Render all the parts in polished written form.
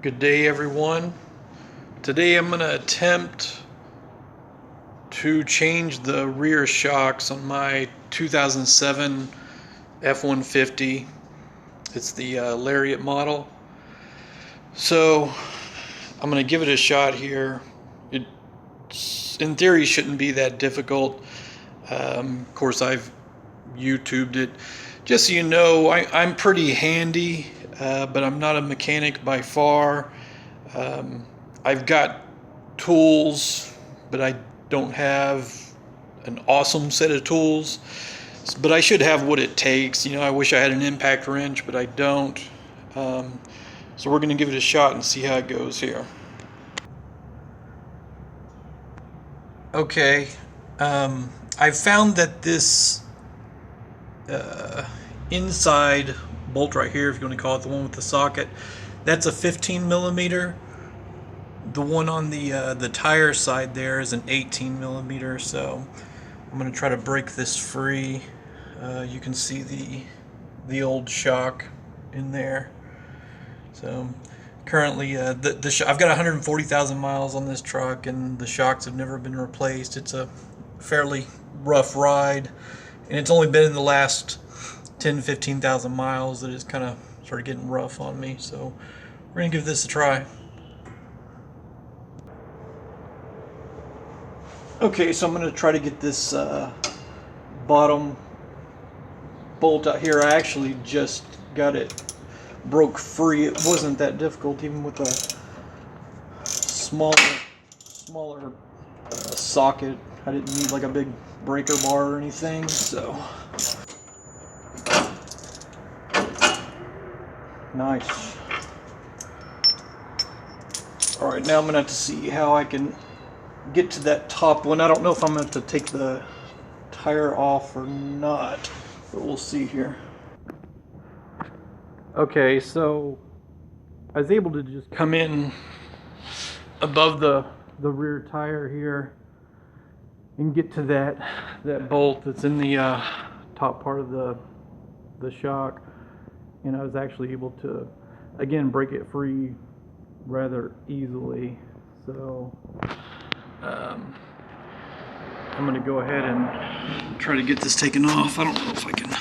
Good day, everyone. Today I'm going to attempt to change the rear shocks on my 2007 F150. It's the Lariat model. So I'm going to give it a shot here. It, in theory, shouldn't be that difficult. Of course, I've YouTubed it. Just so you know, I'm pretty handy, but I'm not a mechanic by far. I've got tools, but I don't have an awesome set of tools. But I should have what it takes. You know, I wish I had an impact wrench, but I don't. So we're going to give it a shot and see how it goes here. Okay, I found that this inside bolt right here, if you want to call it, the one with the socket, that's a 15 millimeter. The one on the tire side there is an 18 millimeter. So I'm going to try to break this free. You can see the old shock in there. So currently, I've got 140,000 miles on this truck, and the shocks have never been replaced. It's a fairly rough ride, and it's only been in the last 10-15,000 miles that it's kind of started getting rough on me. So we're gonna give this a try. Okay, so I'm gonna try to get this bottom bolt out here. I actually just got it broke free. It wasn't that difficult, even with a smaller socket. I didn't need like a big breaker bar or anything. So nice. All right, now I'm gonna have to see how I can get to that top one. I don't know if I'm gonna have to take the tire off or not, but we'll see here. Okay, so I was able to just come in above the rear tire here and get to that bolt that's in the top part of the shock, and I was actually able to again break it free rather easily. So I'm gonna go ahead and try to get this taken off. I don't know if I can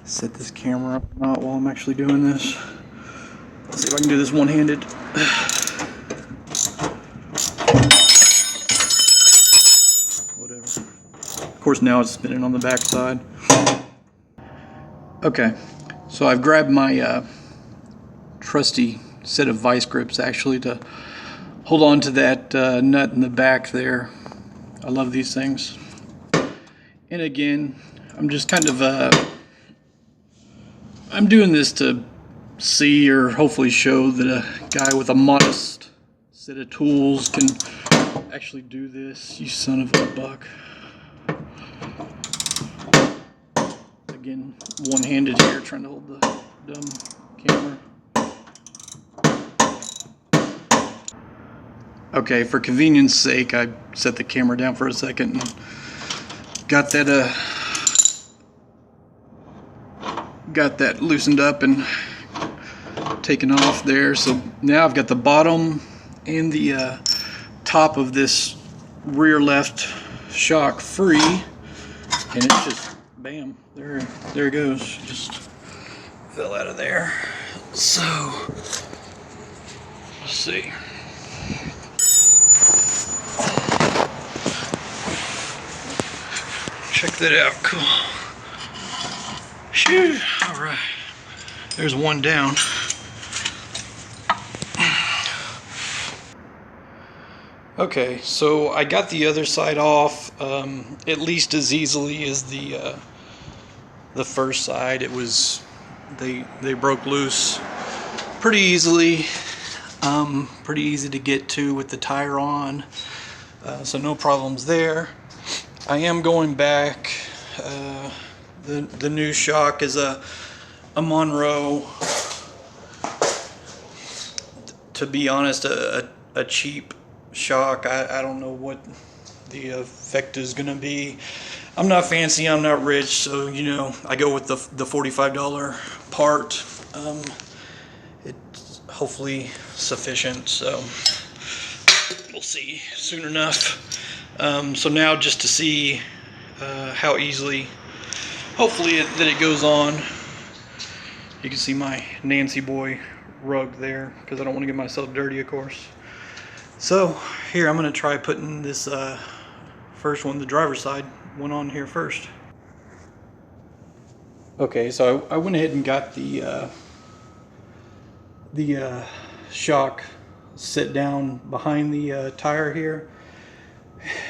set this camera up or not while I'm actually doing this. Let's see if I can do this one-handed. Whatever. Of course, now it's spinning on the back side. Okay, so I've grabbed my trusty set of vice grips actually to hold on to that nut in the back there. I love these things. And again, I'm just kind of I'm doing this to see, or hopefully show, that a guy with a modest set of tools can actually do this. You son of a buck. Again, one-handed here, trying to hold the dumb camera. Okay, for convenience sake, I set the camera down for a second and got that loosened up and taken off there. So now I've got the bottom and the top of this rear left shock free, and it's just bam, there it goes. Just fell out of there. So let's see. Check that out. Cool. Shoo. All right. There's one down. Okay, so I got the other side off at least as easily as the first side. It was they broke loose pretty easily. Pretty easy to get to with the tire on. So no problems there. I am going back. The new shock is a Monroe. To be honest, a cheap shock. I don't know what the effect is gonna be. I'm not fancy, I'm not rich, so you know I go with the $45 part. It hopefully sufficient. So we'll see soon enough. So now just to see how easily, hopefully that it goes on. You can see my Nancy boy rug there because I don't want to get myself dirty, of course. So here I'm going to try putting this first one, the driver's side one, on here first. Okay, so I went ahead and got the shock set down behind the tire here,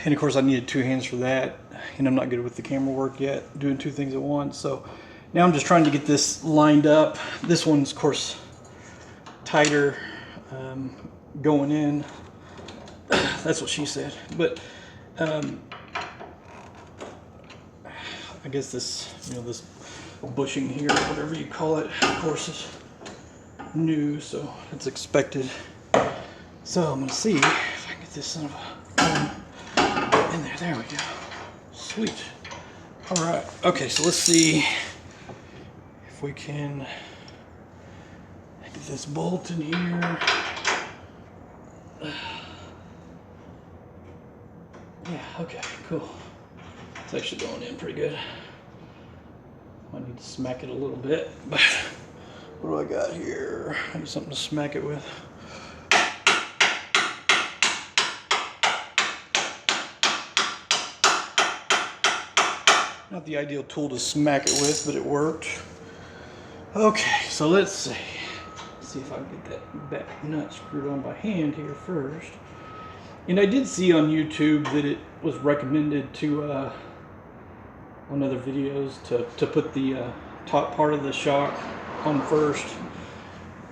and of course I needed 2 hands for that, and I'm not good with the camera work yet, doing 2 things at once. So now I'm just trying to get this lined up. This one's of course tighter going in. That's what she said, but I guess this, this bushing here, whatever you call it, of course is new, so it's expected. So I'm gonna see if I can get this son of a in there. There we go. Sweet. All right. Okay, so let's see if we can get this bolt in here. Yeah. Okay. Cool. It's actually going in pretty good. I need to smack it a little bit, but what do I got here? I need something to smack it with. Not the ideal tool to smack it with, but it worked. Okay, so let's see. Let's see if I can get that back nut screwed on by hand here first. And I did see on YouTube that it was recommended to, on other videos, to put the top part of the shock on first.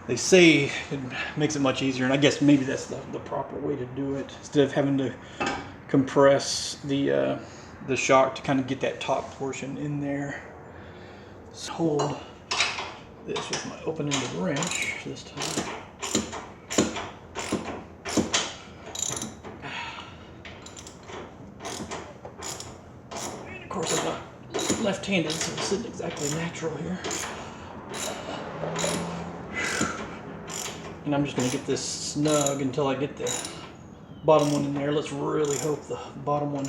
They say it makes it much easier, and I guess maybe that's the proper way to do it, instead of having to compress the shock to kind of get that top portion in there. Let's hold this with my open-ended wrench this time. Of course, I'm not left-handed, so it's sitting exactly natural here. And I'm just going to get this snug until I get the bottom one in there. Let's really hope the bottom one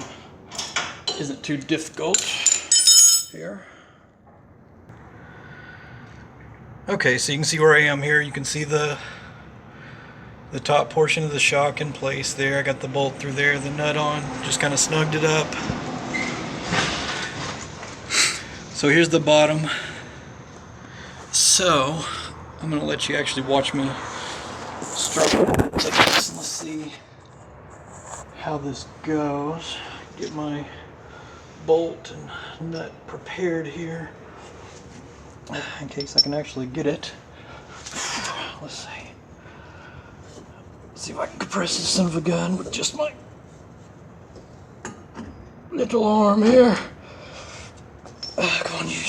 isn't too difficult here. Okay, so you can see where I am here. You can see the top portion of the shock in place there. I got the bolt through there, the nut on, just kind of snugged it up. So here's the bottom. So I'm going to let you actually watch me struggle like this. Let's see how this goes. Get my bolt and nut prepared here in case I can actually get it. Let's see. Let's see if I can compress this son of a gun with just my little arm here. Come on, you.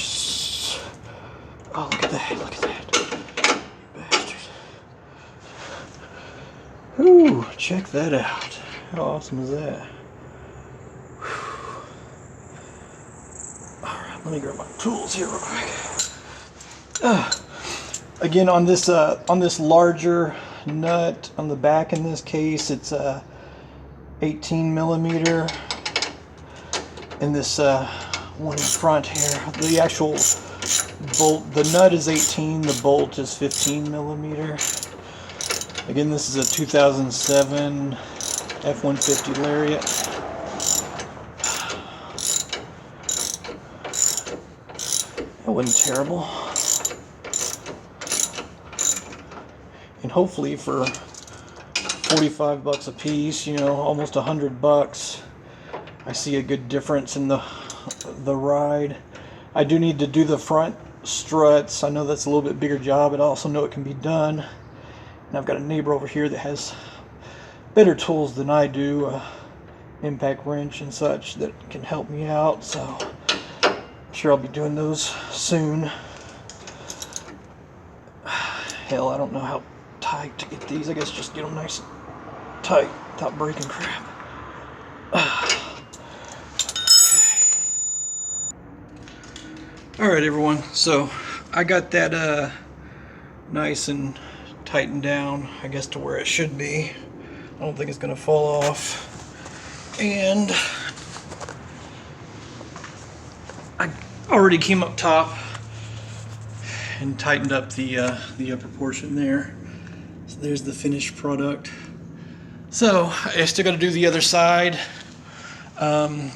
Oh, look at that. Look at that. You bastard. Whew, check that out. How awesome is that? Alright, let me grab my tools here real quick. Again, on this larger nut on the back, in this case, it's 18 millimeter. In this one in front here, the actual bolt, the nut is 18, the bolt is 15 millimeter. Again, this is a 2007 F150 Lariat. That wasn't terrible. And hopefully for 45 bucks a piece, almost $100, I see a good difference in the ride. I do need to do the front struts. I know that's a little bit bigger job, but I also know it can be done. And I've got a neighbor over here that has better tools than I do, impact wrench and such, that can help me out. So I'm sure I'll be doing those soon. Hell, I don't know how tight to get these. I guess just get them nice and tight without breaking crap. Alright everyone, so I got that nice and tightened down, I guess, to where it should be. I don't think it's going to fall off. And I already came up top and tightened up the upper portion there. So there's the finished product. So I still got to do the other side,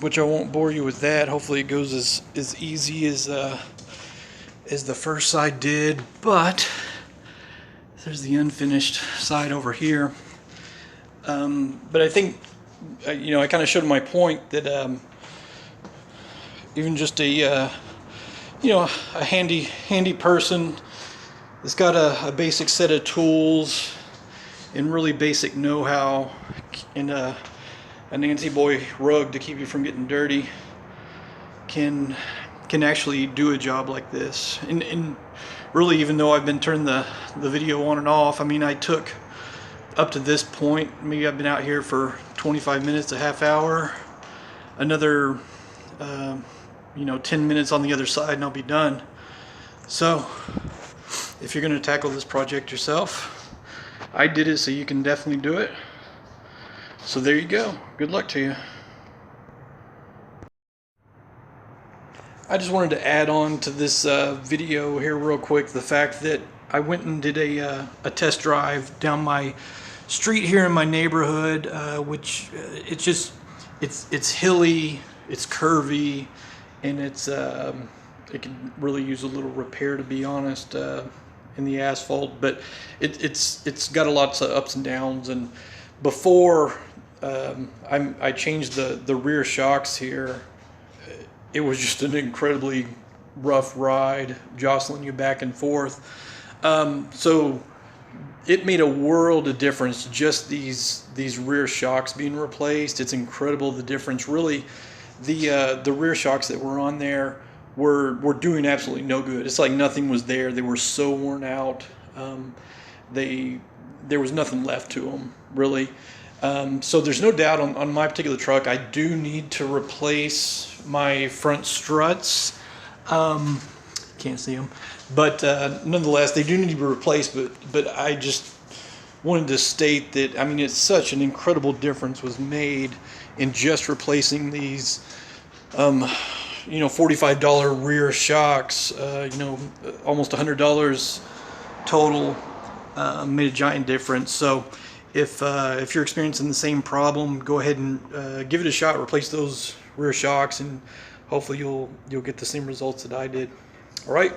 which I won't bore you with that. Hopefully it goes as easy as the first side did. But there's the unfinished side over here. But I think, I kind of showed my point that even just a handy person that's got a basic set of tools and really basic know-how and a Nancy boy rug to keep you from getting dirty can actually do a job like this. And really, even though I've been turning the video on and off, I mean, I took up to this point, maybe I've been out here for 25 minutes, a half hour, another 10 minutes on the other side and I'll be done. So if you're going to tackle this project yourself, I did it, so you can definitely do it. So there you go. Good luck to you. I just wanted to add on to this video here real quick the fact that I went and did a test drive down my street here in my neighborhood, which it's hilly, it's curvy, and it could really use a little repair, to be honest, in the asphalt. But it's got a lot of ups and downs. And before I changed the rear shocks here, it was just an incredibly rough ride, jostling you back and forth. So it made a world of difference, just these rear shocks being replaced. It's incredible the difference. Really, the rear shocks that were on there were doing absolutely no good. It's like nothing was there. They were so worn out. There was nothing left to them, really. So there's no doubt on my particular truck, I do need to replace my front struts. Can't see them, but nonetheless, they do need to be replaced. But I just wanted to state that, I mean, it's such an incredible difference was made in just replacing these $45 rear shocks, almost $100 total. Made a giant difference. So if you're experiencing the same problem, go ahead and give it a shot. Replace those rear shocks, and hopefully you'll get the same results that I did. All right.